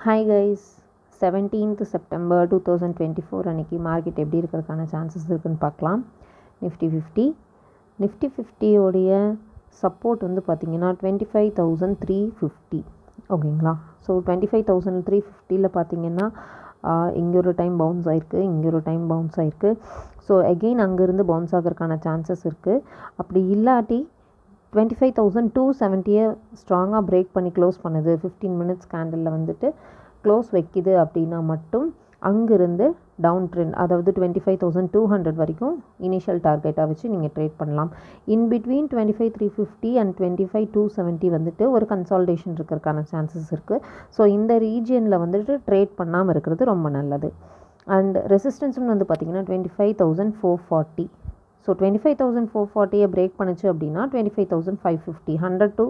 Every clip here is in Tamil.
ஹாய் கைஸ், 17th செப்டம்பர் 2024 அன்றைக்கி மார்க்கெட் எப்படி இருக்கிறதுக்கான சான்சஸ் இருக்குதுன்னு பார்க்கலாம். நிஃப்டி ஃபிஃப்டியோடைய சப்போர்ட் வந்து பார்த்திங்கன்னா 25,350. ஓகேங்களா? ஸோ 25,350 பார்த்திங்கன்னா இங்கே ஒரு டைம் பவுன்ஸ் ஆகிருக்கு, இங்கே ஒரு டைம் பவுன்ஸ் ஆகிருக்கு. ஸோ அகெயின் அங்கேருந்து பவுன்ஸ் ஆகிறதுக்கான சான்சஸ் இருக்குது. அப்படி இல்லாட்டி 25,270 ஸ்ட்ராங்காக பிரேக் பண்ணி க்ளோஸ் பண்ணுது, 15 மினிட்ஸ் கேண்டலில் வந்துட்டு க்ளோஸ் வைக்குது அப்படின்னா மட்டும் அங்கேருந்து டவுன் ட்ரெண்ட், அதாவது 25,200 வரைக்கும் இனிஷியல் டார்கெட்டாக வச்சு நீங்கள் ட்ரேட் பண்ணலாம். இன் பிட்வீன் 25,350 அண்ட் 25,270 வந்துட்டு ஒரு கன்சால்டேஷன் இருக்கிறதுக்கான சான்சஸ் இருக்குது. ஸோ இந்த ரீஜியனில் வந்துட்டு ட்ரேட் பண்ணாமல் இருக்கிறது ரொம்ப நல்லது. அண்ட் ரெசிஸ்டன்ஸ்னு வந்து பார்த்திங்கன்னா 25,440. ஸோ 25,440 பிரேக் பண்ணிச்சு அப்படின்னா 25,550, 100 to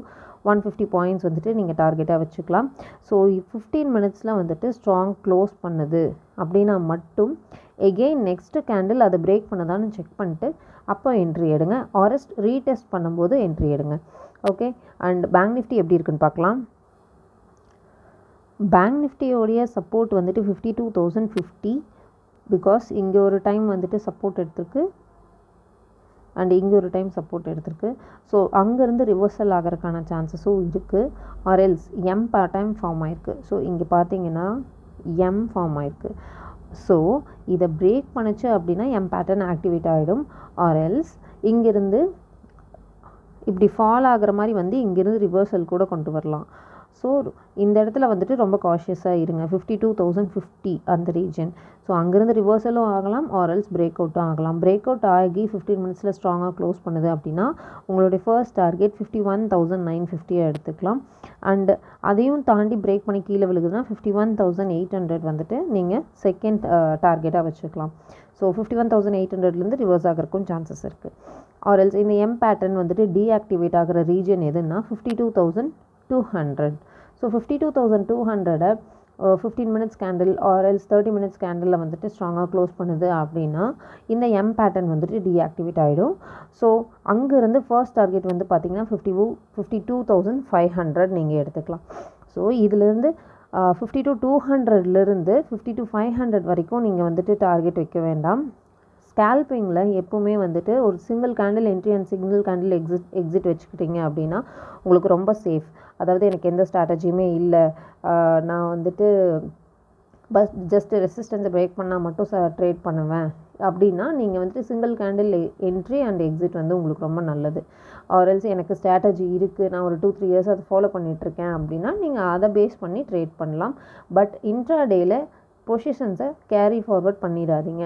150 பாயிண்ட்ஸ் வந்துட்டு நீங்கள் டார்கெட்டாக வச்சுக்கலாம். ஸோ 15 மினிட்ஸில் வந்துட்டு ஸ்ட்ராங் க்ளோஸ் பண்ணுது அப்படின்னா மட்டும் எகெயின் நெக்ஸ்ட்டு கேண்டில் அதை பிரேக் பண்ணதான்னு செக் பண்ணிட்டு அப்போ என்ட்ரி எடுங்க, ஆர்எஸ்ட் ரீடெஸ்ட் பண்ணும்போது என்ட்ரி எடுங்க. ஓகே. அண்ட் பேங்க் நிஃப்டி எப்படி இருக்குன்னு பார்க்கலாம். பேங்க் நிஃப்டியோடைய சப்போர்ட் வந்துட்டு 52,050, பிகாஸ் இங்கே ஒரு டைம் வந்துட்டு சப்போர்ட் எடுத்துருக்கு அண்ட் இங்கே ஒரு டைம் சப்போர்ட் எடுத்திருக்கு. ஸோ அங்கேருந்து ரிவர்சல் ஆகிறதுக்கான சான்சஸும் இருக்குது. ஆர்எல்ஸ் எம் பேட்டர்ன் ஃபார்ம் ஆகிருக்கு. ஸோ இங்கே பார்த்தீங்கன்னா எம் ஃபார்ம் ஆகிருக்கு. ஸோ இதை பிரேக் பண்ணிச்சு அப்படின்னா எம் பேட்டர்ன் ஆக்டிவேட் ஆகிடும். ஆர்எல்ஸ் இங்கேருந்து இப்படி ஃபால் ஆகிற மாதிரி வந்து இங்கேருந்து ரிவர்சல் கூட கொண்டு வரலாம். ஸோ இந்த இடத்துல வந்துட்டு ரொம்ப காஷியஸாக இருங்க. 52,050 அந்த ரீஜன். ஸோ அங்கேருந்து ரிவர்சலும் ஆகலாம், ஆர்எல்ஸ் பிரேக் அவுட்டும் ஆகலாம். பிரேக் அவுட் ஆகி 15 மினிட்ஸில் ஸ்ட்ராங்காக க்ளோஸ் பண்ணுது அப்படின்னா உங்களுடைய ஃபர்ஸ்ட் டார்கெட் 51,950 எடுத்துக்கலாம். அண்ட் அதையும் தாண்டி பிரேக் பண்ணி கீழே விழுகுதுன்னா 51,800 வந்துட்டு நீங்கள் செகண்ட் டார்கெட்டாக வச்சுக்கலாம். ஸோ 51,800லேருந்து ரிவர்ஸ் ஆகிறதுக்கும் சான்சஸ் இருக்குது. ஆர்எல்ஸ் இந்த எம் பேட்டர்ன் வந்துட்டு டீஆக்டிவேட் ஆகிற ரீஜன் எதுன்னா 52,200. ஸோ 52,200 15 மினிட்ஸ் கேண்டில் ஆர்எல்ஸ் 30 மினிட்ஸ் கேண்டிலில் வந்துட்டு ஸ்ட்ராங்காக க்ளோஸ் பண்ணுது அப்படின்னா இந்த எம் பேட்டர்ன் வந்துட்டு டீஆக்டிவேட் ஆகிடும். ஸோ அங்கேருந்து ஃபர்ஸ்ட் டார்கெட் வந்து பார்த்திங்கன்னா 52,500 நீங்கள் எடுத்துக்கலாம். ஸோ இதிலேருந்து 52,200லேருந்து 52,500 வரைக்கும் நீங்கள் வந்துட்டு டார்கெட் வைக்க வேண்டாம். ஸ்கேல்பிங்கில் எப்போவுமே வந்துட்டு ஒரு single candle entry and single candle exit வச்சுக்கிட்டீங்க அப்படின்னா உங்களுக்கு ரொம்ப சேஃப். அதாவது எனக்கு எந்த ஸ்ட்ராட்டஜியுமே இல்லை, நான் வந்துட்டு ஜஸ்ட் ரெசிஸ்டன்ஸை பிரேக் பண்ணால் மட்டும் ட்ரேட் பண்ணுவேன் அப்படின்னா நீங்கள் வந்துட்டு single candle entry and exit வந்து உங்களுக்கு ரொம்ப நல்லது. ஆர்எல்ஸ் எனக்கு ஸ்ட்ராட்டஜி இருக்குது, நான் ஒரு 2-3 இயர்ஸ் அதை ஃபாலோ பண்ணிகிட்ருக்கேன் அப்படின்னா நீங்கள் அதை பேஸ் பண்ணி ட்ரேட் பண்ணலாம். பட் இன்ட்ராடேயில் பொசிஷன்ஸை கேரி ஃபார்வர்ட் பண்ணிடாதீங்க,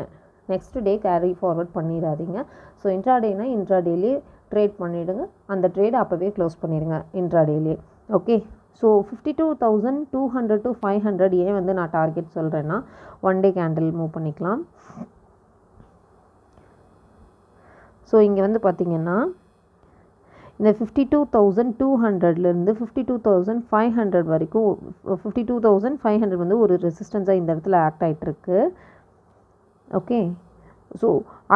நெக்ஸ்ட் டே கேரி ஃபார்வர்ட் பண்ணிடாதீங்க. ஸோ இன்ட்ராடேனா இன்ட்ராடேலே ட்ரேட் பண்ணிவிடுங்க, அந்த ட்ரேடை அப்போவே க்ளோஸ் பண்ணிடுங்க இன்ட்ராடேலே. ஓகே. ஸோ 52,200 to 500 ஏன் வந்து நான் டார்கெட் சொல்கிறேன்னா ஒன் டே கேண்டில் மூவ் பண்ணிக்கலாம். ஸோ இங்கே வந்து பார்த்திங்கன்னா இந்த 52,200லேருந்து 52,500 வரைக்கும் 52,500 வந்து ஒரு ரெசிஸ்டன்ஸாக இந்த இடத்துல ஆக்ட் ஆகிட்டுருக்கு. ஓகே. ஸோ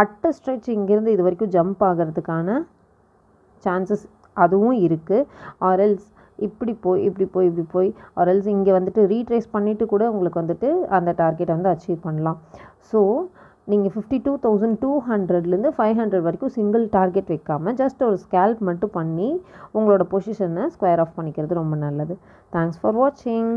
அட்ட ஸ்ட்ரெச் இங்கேருந்து இது வரைக்கும் ஜம்ப் ஆகிறதுக்கான சான்சஸ் அதுவும் இருக்குது. ஆர்எல்ஸ் இப்படி போய் ஆர்எல்ஸ் இங்கே வந்துட்டு ரீட்ரேஸ் பண்ணிவிட்டு கூட உங்களுக்கு வந்துட்டு அந்த டார்கெட்டை வந்து அச்சீவ் பண்ணலாம். ஸோ நீங்கள் 52,200லேருந்து 500 வரைக்கும் சிங்கிள் டார்கெட் வைக்காமல் ஜஸ்ட் ஒரு ஸ்கேல்ப் மட்டும் பண்ணி உங்களோட பொசிஷனை ஸ்கொயர் ஆஃப் பண்ணிக்கிறது ரொம்ப நல்லது. தேங்க்ஸ் ஃபார் வாட்சிங்.